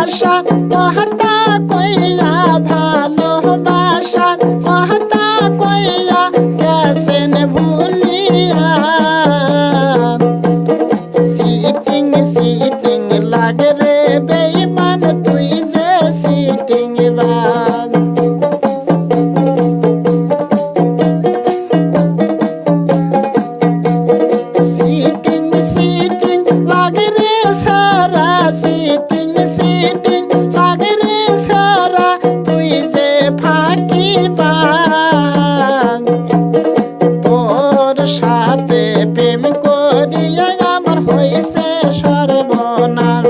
ভালোবাসা কথা কইয়া ভালোবাসা কথা কইয়া গেছেন ভুলিয়া সিটিং সিটিং লাগে রে বেঈমান তুই যে সিটিং বাজ সিটিং সিটিং লাগে রে সারা সিটিং সিটিং লাগে রে সারা তুই যে ফাঁকি পান তোর সাথে প্রেম করিয়া আমার হইছে সর্বনাশ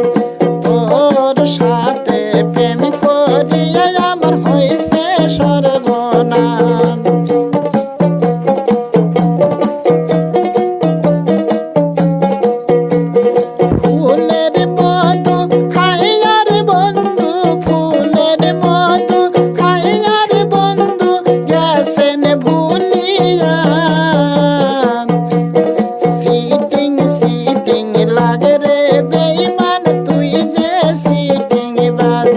তোর সাথে প্রেম করিয়া আমার হইছে সর্বনাশ ফুলের মধু খাইয়ার বন্ধু ফুলের মধু খাইয়ার বন্ধু গেছেন ভুলিয়া সিটিং সিটিং লাগে রে বেঈমান তুই যে সিটিং বাজ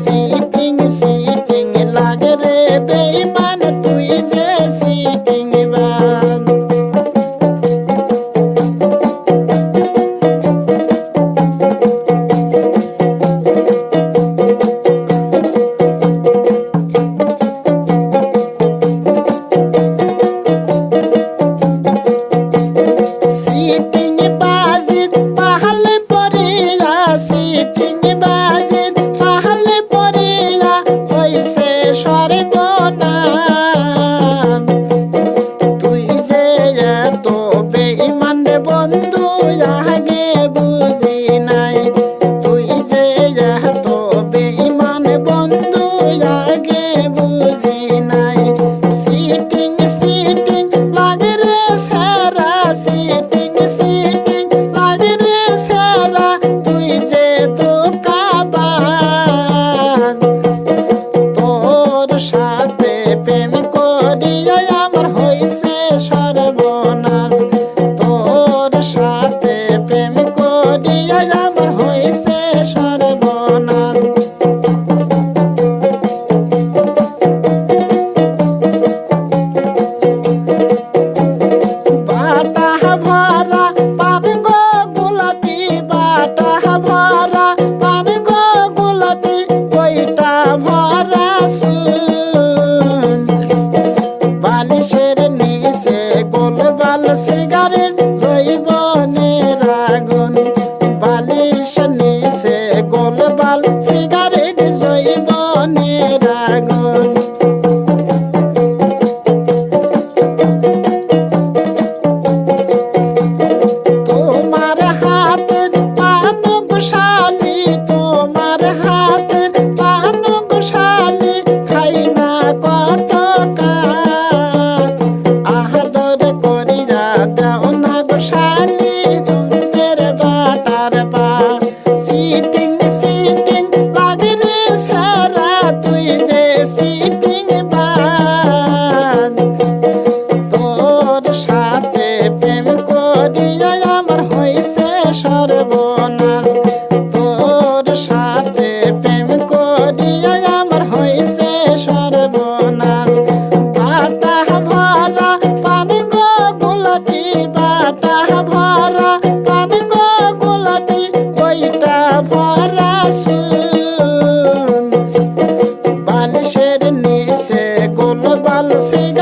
সিটিং সিটিং লাগে রে বেঈমান তুই যে সিটিং বাজ সিটিং বাজির পাহালে পড়িয়া সিটিং বাজির পাহালে পড়িয়া হইছে সর্বনাশ তুই যে এত বেঈমান রে বন্ধু আগে বুঝি নাই তুই যে এত বেঈমান বন্ধু আগে বুঝি নাই সিটিং সিটিং লাগে রে সারা সিটিং সিটিং লাগে রে সারা তুই যে ধোঁকাবাজ তোর সাথে প্রেম করিয়া আমার হইছে সর্বনাশ তোর সাথে প্রেম করিয়া আমার হইছে সর্বনাশ বাটা ভরা পান গো গোলাপি বাটা ভরা পান গো গোলাপি কইটা ভরা সুন বালিশের নিচে গোলবাল সিগারেট জৈবনের আগুন বালিশের নিচে গোলবাল সিগারেট জৈবনের আগুন তোমার হাতের পান গোশালি তোমার হাতের পান গোশালি খাই না কত আদর করিয়া দাও না গোশালি দুধের বাটার পা সিটিং সিটিং লাগে রে সারা তুই যে সিটিং বাজ তোর সাথে প্রেম করিয়া আমার হইছে সর্বনাশ তোর সাথে প্রেম করিয়া আমার হইছে সর্বনাশ বাটা ভরা পান গো গোলাপি বাটা ভরা পান গো গোলাপি কইটা ভরা সুন বালিশের নিচে গোলবাল সিগারেট